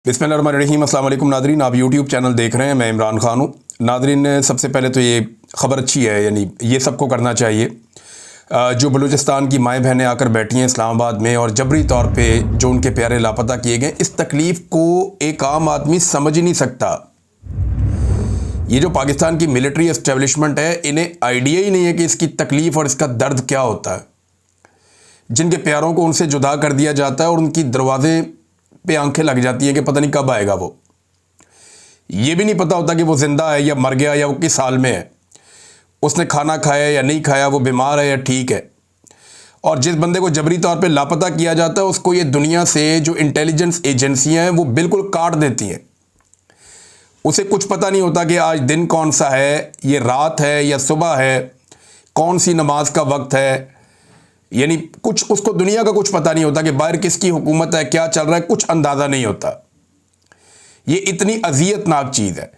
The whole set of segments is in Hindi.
बिस्मिल्लाहिर्रहमानिर्रहीम। अस्सलाम वालेकुम नादरीन, आप यूट्यूब चैनल देख रहे हैं। मैं इमरान खान हूँ। नादरीन, सबसे पहले तो ये ख़बर अच्छी है, यानी ये सबको करना चाहिए। जो बलूचिस्तान की माएँ बहनें आकर बैठी हैं इस्लामाबाद में और जबरी तौर पे जो उनके प्यारे लापता किए गए, इस तकलीफ़ को एक आम आदमी समझ ही नहीं सकता। ये जो पाकिस्तान की मिलिट्री एस्टेब्लिशमेंट है, इन्हें आइडिया ही नहीं है कि इसकी तकलीफ़ और इसका दर्द क्या होता है। जिनके प्यारों को उनसे जुदा कर दिया जाता है और उनकी दरवाजे पे आंखें लग जाती हैं कि पता नहीं कब आएगा वो। ये भी नहीं पता होता कि वो ज़िंदा है या मर गया या वो किस हाल में है, उसने खाना खाया या नहीं खाया, वो बीमार है या ठीक है। और जिस बंदे को जबरी तौर पे लापता किया जाता है, उसको ये दुनिया से जो इंटेलिजेंस एजेंसियां हैं वो बिल्कुल काट देती हैं। उसे कुछ पता नहीं होता कि आज दिन कौन सा है, ये रात है या सुबह है, कौन सी नमाज का वक्त है, यानी कुछ उसको दुनिया का कुछ पता नहीं होता कि बाहर किसकी हुकूमत है, क्या चल रहा है, कुछ अंदाज़ा नहीं होता। ये इतनी अजियतनाक चीज़ है।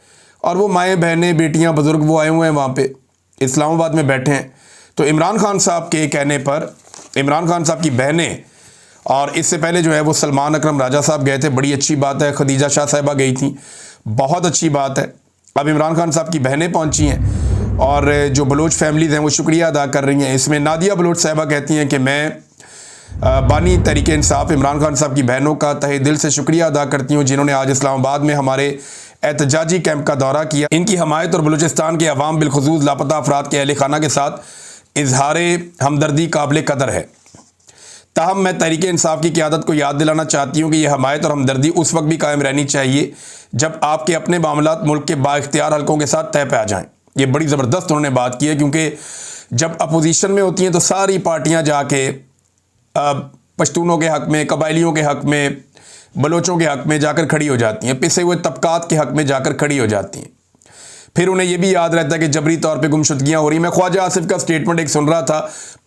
और वो माएँ बहनें बेटियां बुज़ुर्ग वो आए हुए हैं वहाँ पे इस्लामाबाद में बैठे हैं। तो इमरान खान साहब के कहने पर इमरान खान साहब की बहनें, और इससे पहले जो है वो सलमान अकरम राजा साहब गए थे, बड़ी अच्छी बात है। खदीजा शाह साहिबा गई थी, बहुत अच्छी बात है। अब इमरान खान साहब की बहनें पहुँची हैं और जो बलोच फैमिलीज़ हैं वो शुक्रिया अदा कर रही हैं। इसमें नादिया बलोच साहिबा कहती हैं कि मैं बानी तहरीक इंसाफ इमरान खान साहब की बहनों का तहे दिल से शुक्रिया अदा करती हूँ, जिन्होंने आज इस्लामाबाद में हमारे एहतजाजी कैंप का दौरा किया। इनकी हमायत और बलूचिस्तान के अवाम बिलखुसूस लापता अफराद के अहल खाना के साथ इजहार हमदर्दी काबिल कदर है। ताहम मैं तहरीक इंसाफ की क़यादत को याद दिलाना चाहती हूँ कि यह हमायत और हमदर्दी उस वक्त भी कायम रहनी चाहिए जब आपके अपने मामलात मुल्क के बाइख्तियार हल्कों के साथ तय पे आ जाएँ। ये बड़ी ज़बरदस्त उन्होंने बात की है, क्योंकि जब अपोजिशन में होती हैं तो सारी पार्टियां जाके पश्तूनों के हक़ में, कबायलियों के हक़ में, बलोचों के हक़ में जाकर खड़ी हो जाती हैं, पिसे हुए तबकात के हक़ में जाकर खड़ी हो जाती हैं। फिर उन्हें यह भी याद रहता है कि जबरी तौर पे गुमशुदगियाँ हो रही। मैं ख्वाजा आसिफ का स्टेटमेंट एक सुन रहा था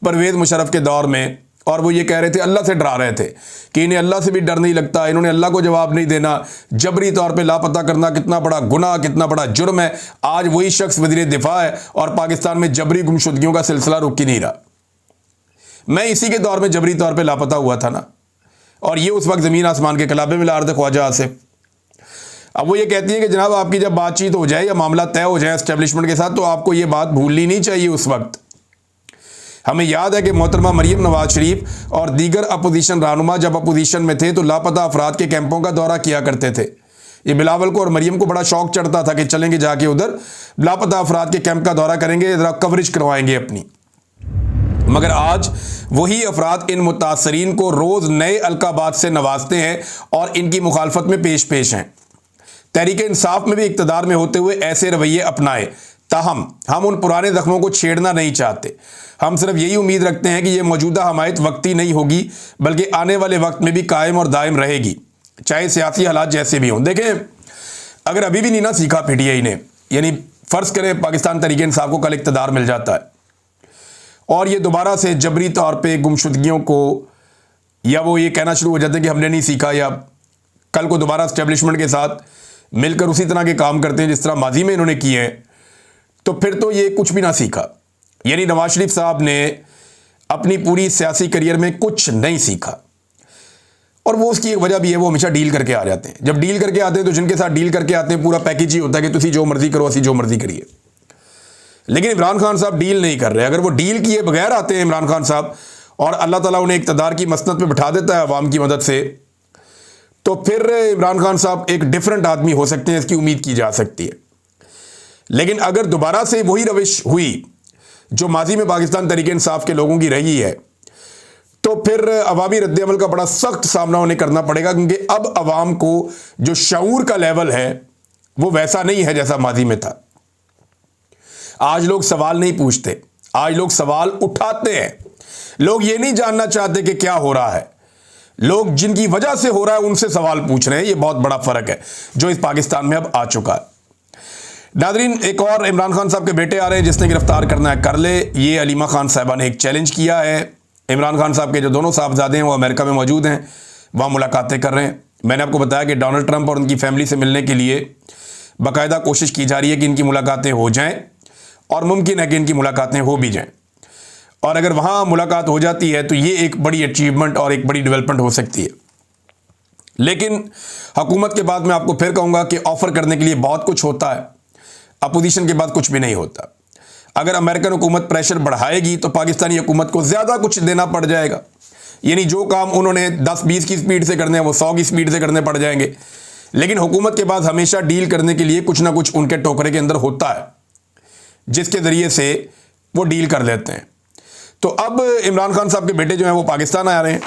परवेज़ मुशर्रफ के दौर में, और वो ये कह रहे थे, अल्लाह से डरा रहे थे कि इन्हें अल्लाह से भी डर नहीं लगता, इन्होंने अल्लाह को जवाब नहीं देना। जबरी तौर पे लापता करना कितना बड़ा गुनाह, कितना बड़ा जुर्म है। आज वही शख्स वज़ीर दिफा है और पाकिस्तान में जबरी गुमशुदगियों का सिलसिला रुक ही नहीं रहा। मैं इसी के दौर में जबरी तौर पे लापता हुआ था ना, और ये उस वक्त ज़मीन आसमान के कलाबे में ला रहे थे ख्वाजा आसिफ। अब वो ये कहती हैं कि जनाब आपकी जब बातचीत हो जाए या मामला तय हो जाए एस्टेब्लिशमेंट के साथ, तो आपको ये बात भूलनी नहीं चाहिए। उस वक्त हमें याद है कि मोहतरमा मरियम नवाज शरीफ और दीगर अपोजिशन रहनुमा जब अपोजिशन में थे तो लापता अफराद के कैंपों का दौरा किया करते थे। ये बिलावल को और मरियम को बड़ा शौक चढ़ता था कि चलेंगे जाके उधर लापता अफराद के कैंप का दौरा करेंगे, ज़रा कवरेज करवाएंगे अपनी। मगर आज वही अफराद इन मुतासरीन को रोज़ नए अलकाबात से नवाजते हैं और इनकी मुखालफत में पेश पेश हैं। तहरीक इंसाफ में भी इक़्तिदार में होते हुए ऐसे रवैये अपनाए। ताहम हम उन पुराने ज़ख्मों को छेड़ना नहीं चाहते। हम सिर्फ यही उम्मीद रखते हैं कि ये मौजूदा हमायत वक्ती नहीं होगी, बल्कि आने वाले वक्त में भी कायम और दायम रहेगी, चाहे सियासी हालात जैसे भी हों। देखें, अगर अभी भी नहीं ना सीखा पीटीआई ने, यानी फ़र्ज़ करें पाकिस्तान तहरीक इंसाफ को कल इक़्तिदार मिल जाता है और ये दोबारा से जबरी तौर पे गुमशुदगियों को, या वो ये कहना शुरू हो जाते हैं कि हमने नहीं सीखा, या कल को दोबारा एस्टेब्लिशमेंट के साथ मिलकर उसी तरह के काम करते हैं जिस तरह माजी में इन्होंने किए हैं, तो फिर तो ये कुछ भी ना सीखा। यानी नवाज शरीफ साहब ने अपनी पूरी सियासी करियर में कुछ नहीं सीखा, और वो उसकी एक वजह भी है, वो हमेशा डील करके आ जाते हैं। जब डील करके आते हैं तो जिनके साथ डील करके आते हैं पूरा पैकेज ही होता है कि तुसी जो मर्जी करो, असी जो मर्जी करिए। लेकिन इमरान खान साहब डील नहीं कर रहे। अगर वो डील किए बगैर आते हैं इमरान खान साहब और अल्लाह ताला उन्हें इक़्तिदार की मसनद पे बिठा देता है अवाम की मदद से, तो फिर इमरान खान साहब एक डिफरेंट आदमी हो सकते हैं, इसकी उम्मीद की जा सकती है। लेकिन अगर दोबारा से वही रविश हुई जो माजी में पाकिस्तान तहरीक इंसाफ के लोगों की रही है, तो फिर अवामी रद्द-ए-अमल का बड़ा सख्त सामना उन्हें करना पड़ेगा, क्योंकि अब अवाम को जो शऊर का लेवल है वो वैसा नहीं है जैसा माजी में था। आज लोग सवाल नहीं पूछते, आज लोग सवाल उठाते हैं। लोग ये नहीं जानना चाहते कि क्या हो रहा है, लोग जिनकी वजह से हो रहा है उनसे सवाल पूछ रहे हैं। ये बहुत बड़ा फ़र्क है जो इस पाकिस्तान में अब आ चुका है। नादरीन, एक और इमरान खान साहब के बेटे आ रहे हैं, जिसने गिरफ्तार करना है कर ले। ये अलीमा खान साहिबा ने एक चैलेंज किया है। इमरान खान साहब के जो दोनों साहबजादे हैं वो अमेरिका में मौजूद हैं, वहाँ मुलाकातें कर रहे हैं। मैंने आपको बताया कि डोनाल्ड ट्रंप और उनकी फैमिली से मिलने के लिए बाकायदा कोशिश की जा रही है कि इनकी मुलाकातें हो जाएँ, और मुमकिन है कि इनकी मुलाकातें हो भी जाएँ। और अगर वहाँ मुलाकात हो जाती है तो ये एक बड़ी अचीवमेंट और एक बड़ी डेवलपमेंट हो सकती है। लेकिन हुकूमत के बाद मैं आपको फिर कहूँगा कि ऑफ़र करने के लिए बहुत कुछ होता है, अपोजिशन के बाद कुछ भी नहीं होता। अगर अमेरिकन हुकूमत प्रेशर बढ़ाएगी तो पाकिस्तानी हुकूमत को ज़्यादा कुछ देना पड़ जाएगा, यानी जो काम उन्होंने 10-20 की स्पीड से करने हैं वो 100 की स्पीड से करने पड़ जाएंगे। लेकिन हुकूमत के पास हमेशा डील करने के लिए कुछ ना कुछ उनके टोकरे के अंदर होता है, जिसके ज़रिए से वो डील कर लेते हैं। तो अब इमरान खान साहब के बेटे जो हैं वो पाकिस्तान आ रहे हैं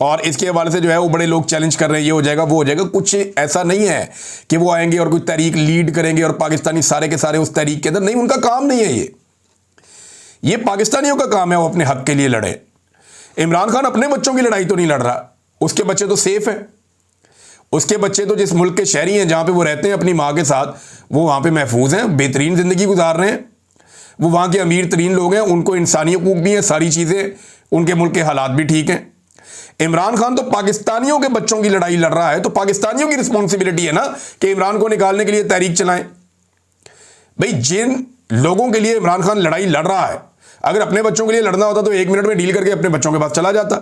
और इसके हवाले से जो है वो बड़े लोग चैलेंज कर रहे हैं, ये हो जाएगा वो हो जाएगा। कुछ ऐसा नहीं है कि वो आएंगे और कोई तहरीक लीड करेंगे और पाकिस्तानी सारे के सारे उस तहरीक के अंदर, नहीं, उनका काम नहीं है ये पाकिस्तानियों का काम है वो अपने हक के लिए लड़े। इमरान खान अपने बच्चों की लड़ाई तो नहीं लड़ रहा, उसके बच्चे तो सेफ हैं, उसके बच्चे तो जिस मुल्क के शहरी हैं जहाँ पे वो रहते हैं अपनी माँ के साथ, वो वहाँ पे महफूज हैं, बेहतरीन ज़िंदगी गुजार रहे हैं, वो वहाँ के अमीर तरीन लोग हैं, उनको इंसानी हकूक भी हैं, सारी चीज़ें, उनके मुल्क के हालात भी ठीक हैं। इमरान खान तो पाकिस्तानियों के बच्चों की लड़ाई लड़ रहा है, तो पाकिस्तानियों की रिस्पॉन्सिबिलिटी है ना कि इमरान को निकालने के लिए तहरीक चलाएं। भाई जिन लोगों के लिए इमरान खान लड़ाई लड़ रहा है, अगर अपने बच्चों के लिए लड़ना होता तो 1 मिनट में डील करके अपने बच्चों के पास चला जाता,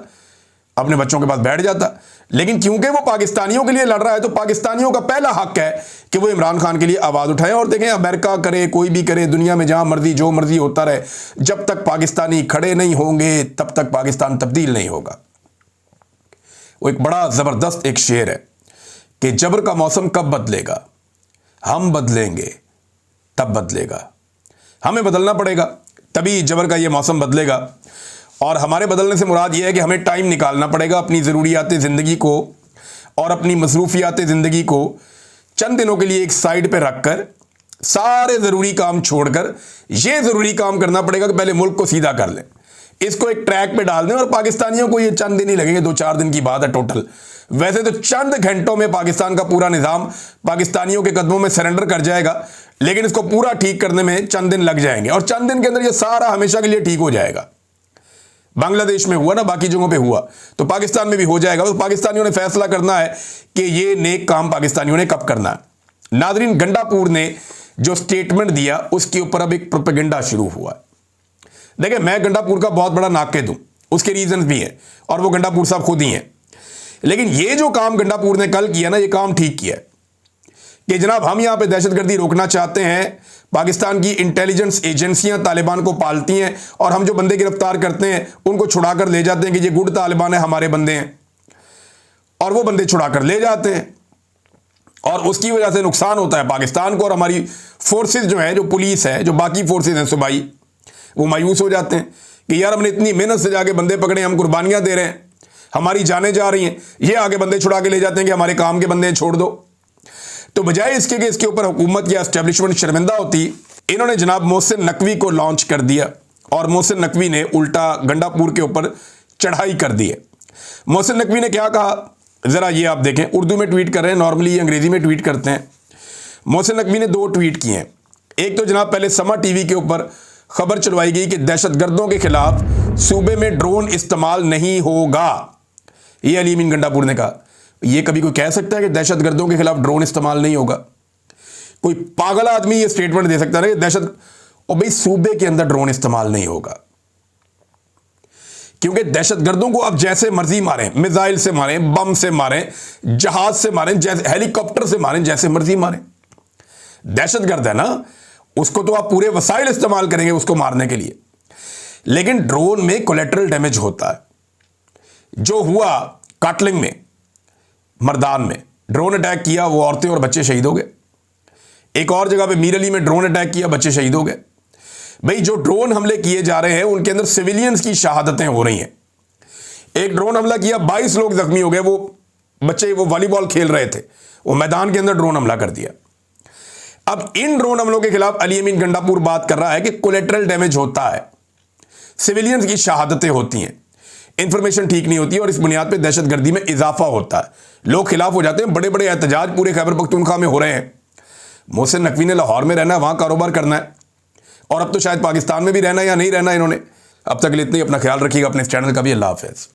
अपने बच्चों के पास बैठ जाता। लेकिन क्योंकि वो पाकिस्तानियों के लिए लड़ रहा है तो पाकिस्तानियों का पहला हक है कि वो इमरान खान के लिए आवाज़ उठाएं। और देखें, अमेरिका करे, कोई भी करे, दुनिया में जहां मर्जी जो मर्जी होता रहे, जब तक पाकिस्तानी खड़े नहीं होंगे तब तक पाकिस्तान तब्दील नहीं होगा। वो एक बड़ा ज़बरदस्त एक शेर है कि जबर का मौसम कब बदलेगा, हम बदलेंगे तब बदलेगा। हमें बदलना पड़ेगा तभी जबर का ये मौसम बदलेगा। और हमारे बदलने से मुराद ये है कि हमें टाइम निकालना पड़ेगा अपनी ज़रूरियात ज़िंदगी को और अपनी मसरूफियात ज़िंदगी को चंद दिनों के लिए एक साइड पे रख कर, सारे ज़रूरी काम छोड़कर ये ज़रूरी काम करना पड़ेगा कि पहले मुल्क को सीधा कर लें, इसको एक ट्रैक पे डाल दें। और पाकिस्तानियों को ये चंद दिन ही लगेंगे, 2-4 दिन की बात है टोटल। वैसे तो चंद घंटों में पाकिस्तान का पूरा निज़ाम पाकिस्तानियों के कदमों में सरेंडर कर जाएगा, लेकिन इसको पूरा ठीक करने में चंद दिन लग जाएंगे और चंद दिन के अंदर ये सारा हमेशा के लिए ठीक हो जाएगा। बांग्लादेश में हुआ ना, बाकी जगहों पे हुआ, तो पाकिस्तान में भी हो जाएगा। तो पाकिस्तानियों ने फैसला करना है कि ये नेक काम पाकिस्तानियों ने कब करना है। नादरीन, गंडापुर ने जो स्टेटमेंट दिया उसके ऊपर अब एक प्रोपेगेंडा शुरू हुआ। देखिए, मैं गंडापुर का बहुत बड़ा नाक़िद हूं, उसके रीजन भी हैं और वो गंडापुर साहब खुद ही हैं। लेकिन ये जो काम गंडापुर ने कल किया ना, ये काम ठीक किया कि जनाब हम यहां पे दहशतगर्दी रोकना चाहते हैं, पाकिस्तान की इंटेलिजेंस एजेंसियां तालिबान को पालती हैं और हम जो बंदे गिरफ्तार करते हैं उनको छुड़ा कर ले जाते हैं कि ये गुड तालिबान है, हमारे बंदे हैं, और वो बंदे छुड़ा कर ले जाते हैं और उसकी वजह से नुकसान होता है पाकिस्तान को। और हमारी फोर्सेस जो है, जो पुलिस है, जो बाकी फोर्सेस हैं सूबाई, वो मायूस हो जाते हैं कि यार हमने इतनी मेहनत से जाके बंदे पकड़े, हम कुर्बानियां दे रहे हैं, हमारी जानें जा रही हैं, ये आगे बंदे छुड़ा के ले जाते हैं कि हमारे काम के बंदे छोड़ दो। तो बजाय इसके कि इसके ऊपर हुकूमत या एस्टेब्लिशमेंट शर्मिंदा होती, इन्होंने जनाब मोहसिन नकवी को लॉन्च कर दिया और मोहसिन नकवी ने उल्टा गंडापुर के ऊपर चढ़ाई कर दी है। मोहसिन नकवी ने क्या कहा, ज़रा ये आप देखें, उर्दू में ट्वीट कर रहे हैं, नॉर्मली ये अंग्रेज़ी में ट्वीट करते हैं। मोहसिन नकवी ने 2 ट्वीट किए हैं। एक तो जनाब पहले समा टीवी के ऊपर खबर चलवाई गई कि दहशतगर्दों के खिलाफ सूबे में ड्रोन इस्तेमाल नहीं होगा, ये अली अमीन गंडापुर ने कहा। ये कभी कोई कह सकता है कि दहशतगर्दों के खिलाफ ड्रोन इस्तेमाल नहीं होगा? कोई पागल आदमी ये स्टेटमेंट दे सकता है ना कि दहशत, और भाई सूबे के अंदर ड्रोन इस्तेमाल नहीं होगा, क्योंकि दहशतगर्दों को अब जैसे मर्जी मारें, मिसाइल से मारें, बम से मारें, जहाज से मारें, जैसे हेलीकॉप्टर से मारें, जैसे मर्जी मारें, दहशतगर्द है ना, उसको तो आप पूरे वसाइल इस्तेमाल करेंगे उसको मारने के लिए। लेकिन ड्रोन में कोलेटरल डैमेज होता है। जो हुआ काटलिंग में, मर्दान में ड्रोन अटैक किया, वो औरतें और बच्चे शहीद हो गए। एक और जगह पे मीर अली में ड्रोन अटैक किया, बच्चे शहीद हो गए। भाई जो ड्रोन हमले किए जा रहे हैं उनके अंदर सिविलियंस की शहादतें हो रही हैं। एक ड्रोन हमला किया, 22 लोग जख्मी हो गए, वो बच्चे वो वॉलीबॉल खेल रहे थे, वो मैदान के अंदर ड्रोन हमला कर दिया। अब इन ड्रोन हमलों के खिलाफ अली अमीन गंडापुर बात कर रहा है कि कोलेटरल डैमेज होता है, सिविलियंस की शहादतें होती हैं, इंफॉर्मेशन ठीक नहीं होती और इस बुनियाद पे दहशतगर्दी में इजाफा होता है, लोग खिलाफ हो जाते हैं। बड़े बड़े एहतजाज पूरे खैबर पख्तूनख्वा में हो रहे हैं। मोहसिन नकवी ने लाहौर में रहना है, वहां कारोबार करना है, और अब तो शायद पाकिस्तान में भी रहना है या नहीं रहना इन्होंने। अब तक के लिए इतना ही, अपना ख्याल रखिएगा, अपने इस चैनल का भी। अल्लाह हाफ़िज़।